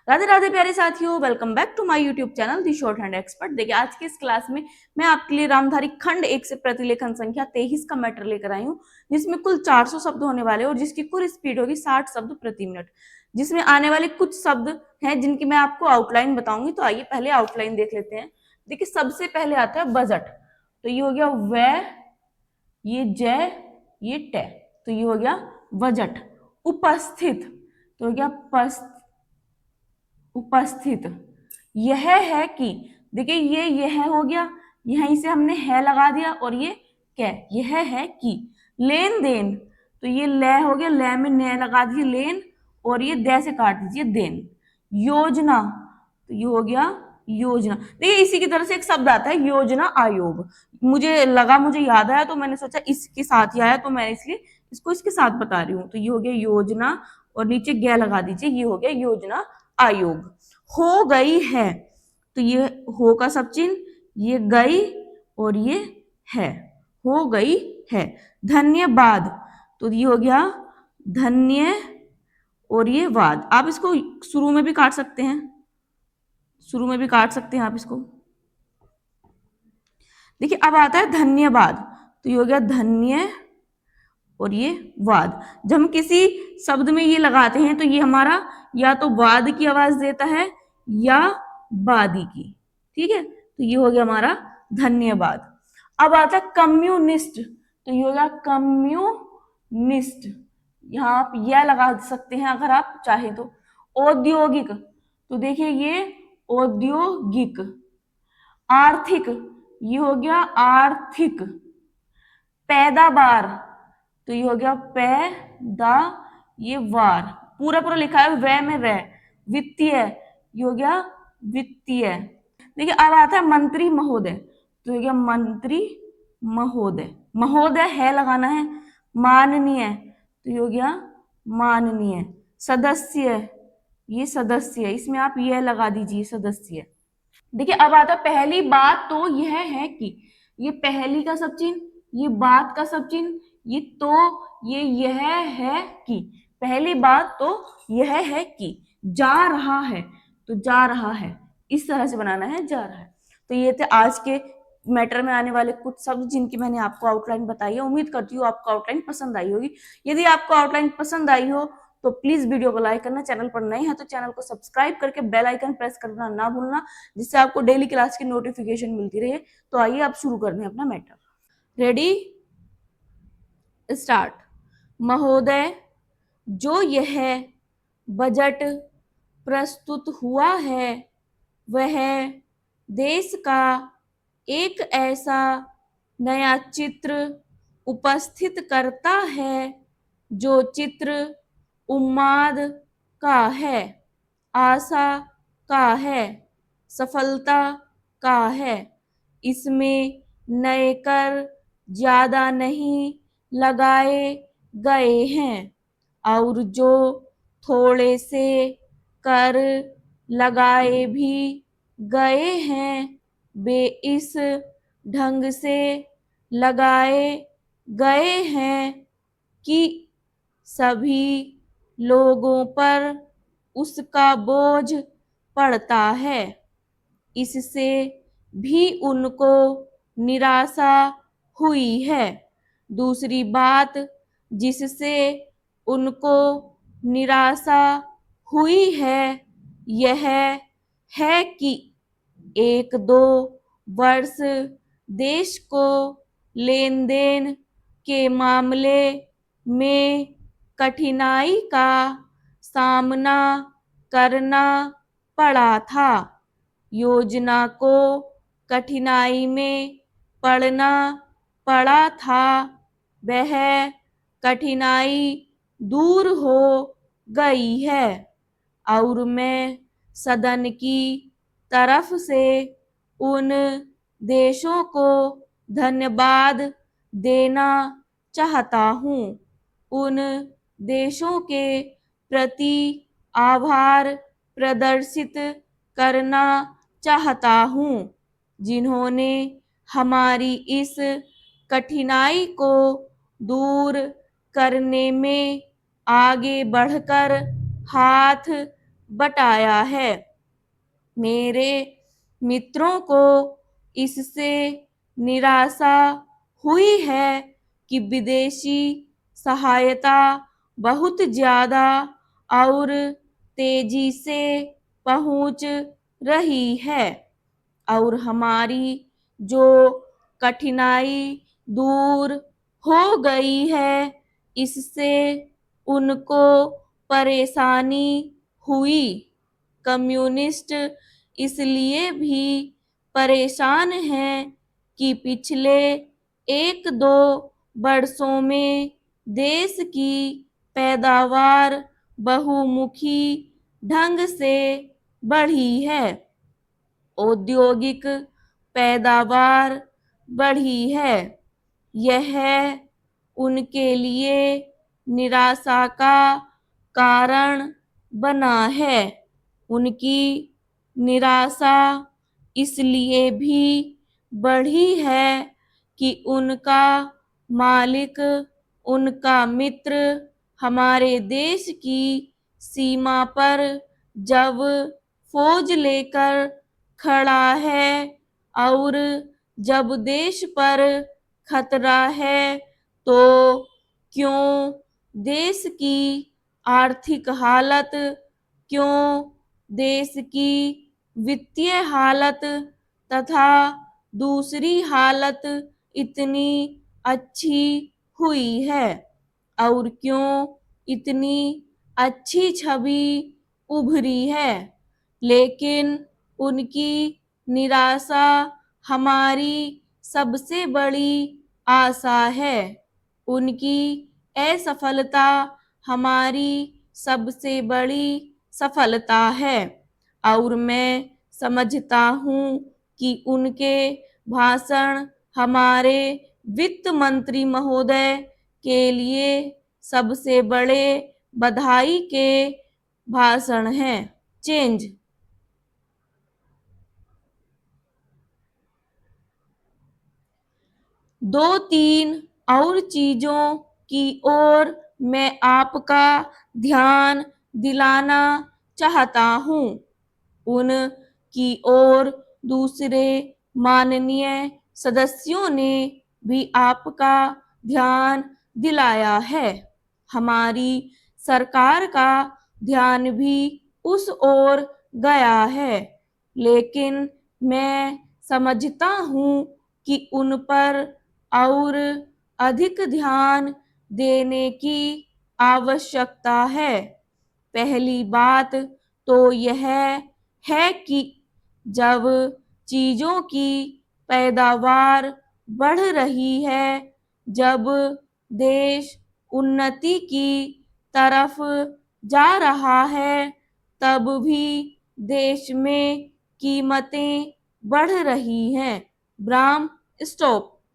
राधे राधे प्यारे साथियों, welcome back to my YouTube channel the shorthand expert. देखिए आज की इस क्लास में मैं आपके लिए रामधारी खंड 1 से प्रतिलेखन संख्या 23 का मैटर लेकर आई हूँ, जिसमें कुल 400 शब्द होने वाले और जिसकी कुल स्पीड होगी 60 शब्द प्रति मिनट। जिसमें आने वाले कुछ शब्द हैं जिनकी मैं आपको आउटलाइन बताऊंगी। तो आइए पहले आउटलाइन देख लेते हैं। देखिए सबसे पहले आता है बजट। तो ये हो गया वह, ये जय, ये टे, तो ये हो गया बजट। उपस्थित तो हो गया उपस्थित। यह है कि, देखिए ये यह हो गया, यहीं से हमने है लगा दिया और ये क्या, यह है कि। लेन देन तो ये ले हो गया, ले में ने लगा दीजिए लेन और ये दे से काट दीजिए देन। योजना तो ये हो गया योजना। देखिए इसी की तरह से एक शब्द आता है योजना आयोग। मुझे लगा, मुझे याद आया तो मैंने सोचा इसके साथ ही आया तो मैं इसलिए इसको इसके साथ बता रही हूँ। तो ये हो गया योजना और नीचे गे लगा दीजिए, ये हो गया योजना आयोग। हो गई है तो ये हो का सब चिन्ह, ये गई और ये है, हो गई है। धन्यवाद तो ये हो गया धन्य और ये वाद। आप इसको शुरू में भी काट सकते हैं, शुरू में भी काट सकते हैं आप इसको। देखिए अब आता है धन्यवाद। तो ये हो गया धन्य और ये वाद। जब हम किसी शब्द में ये लगाते हैं तो ये हमारा या तो वाद की आवाज देता है या वादी की। ठीक है, तो ये हो गया हमारा धन्यवाद। अब आता है कम्युनिस्ट। तो ये हो गया कम्युनिस्ट, यहाँ आप यह लगा सकते हैं अगर आप चाहे तो। औद्योगिक तो देखिए ये औद्योगिक। आर्थिक ये हो गया आर्थिक। पैदावार तो ये हो गया पैदा, ये वार पूरा पूरा लिखा है वह में रह। वित्तीय ये हो गया वित्तीय। देखिए अब आता है मंत्री महोदय। तो हो गया मंत्री महोदय, महोदय है लगाना है। माननीय तो ये हो गया माननीय। सदस्य ये सदस्य, इसमें आप यह लगा दीजिए सदस्य। देखिए अब आता पहली बात तो यह है कि, ये पहली का सब चिन्ह, ये बात का सब चिन्ह, ये तो, ये यह है कि। पहली बात तो यह है कि जा रहा है, तो जा रहा है इस तरह से बनाना है, जा रहा है। तो ये थे आज के मैटर में आने वाले कुछ शब्द जिनकी मैंने आपको आउटलाइन बताई है। उम्मीद करती हूँ आपको आउटलाइन पसंद आई होगी। यदि आपको आउटलाइन पसंद आई हो तो प्लीज वीडियो को लाइक करना, चैनल पर नए हैं तो चैनल को सब्सक्राइब करके बेल आइकन प्रेस करना ना भूलना, जिससे आपको डेली क्लास की नोटिफिकेशन मिलती रहे। तो आइए आप शुरू करते हैं अपना मैटर। Ready start. महोदय, जो यह बजट प्रस्तुत हुआ है वह देश का एक ऐसा नया चित्र उपस्थित करता है जो चित्र उम्माद का है, आशा का है, सफलता का है। इसमें नए कर ज्यादा नहीं लगाए गए हैं और जो थोड़े से कर लगाए भी गए हैं वे इस ढंग से लगाए गए हैं कि सभी लोगों पर उसका बोझ पड़ता है। इससे भी उनको निराशा हुई है। दूसरी बात जिससे उनको निराशा हुई है यह है कि एक दो वर्ष देश को लेन देन के मामले में कठिनाई का सामना करना पड़ा था। योजना को कठिनाई में पड़ना पड़ा था, वह कठिनाई दूर हो गई है और मैं सदन की तरफ से उन देशों को धन्यवाद देना चाहता हूँ, उन देशों के प्रति आभार प्रदर्शित करना चाहता हूँ जिन्होंने हमारी इस कठिनाई को दूर करने में आगे बढ़कर हाथ बटाया है। मेरे मित्रों को इससे निराशा हुई है कि विदेशी सहायता बहुत ज़्यादा और तेजी से पहुंच रही है और हमारी जो कठिनाई दूर हो गई है, इससे उनको परेशानी हुई। कम्युनिस्ट इसलिए भी परेशान हैं कि पिछले 1-2 वर्षों में देश की पैदावार बहुमुखी ढंग से बढ़ी है। औद्योगिक पैदावार बढ़ी है। यह उनके लिए निराशा का कारण बना है। उनकी निराशा इसलिए भी बढ़ी है कि उनका मालिक, उनका मित्र हमारे देश की सीमा पर जब फौज लेकर खड़ा है और जब देश पर खतरा है, तो क्यों देश की आर्थिक हालत, क्यों देश की वित्तीय हालत तथा दूसरी हालत इतनी अच्छी हुई है और क्यों इतनी अच्छी छवि उभरी है। लेकिन उनकी निराशा हमारी सबसे बड़ी आशा है। उनकी असफलता हमारी सबसे बड़ी सफलता है और मैं समझता हूँ कि उनके भाषण हमारे वित्त मंत्री महोदय के लिए सबसे बड़े बधाई के भाषण हैं। चेंज। 2-3 और चीजों की ओर मैं आपका ध्यान दिलाना चाहता हूँ। उन की ओर दूसरे माननीय सदस्यों ने भी आपका ध्यान दिलाया है। हमारी सरकार का ध्यान भी उस ओर गया है, लेकिन मैं समझता हूँ कि उन पर और अधिक ध्यान देने की आवश्यकता है। पहली बात तो यह है कि जब चीजों की पैदावार बढ़ रही है, जब देश उन्नति की तरफ जा रहा है, तब भी देश में कीमतें बढ़ रही हैं। Bram stop.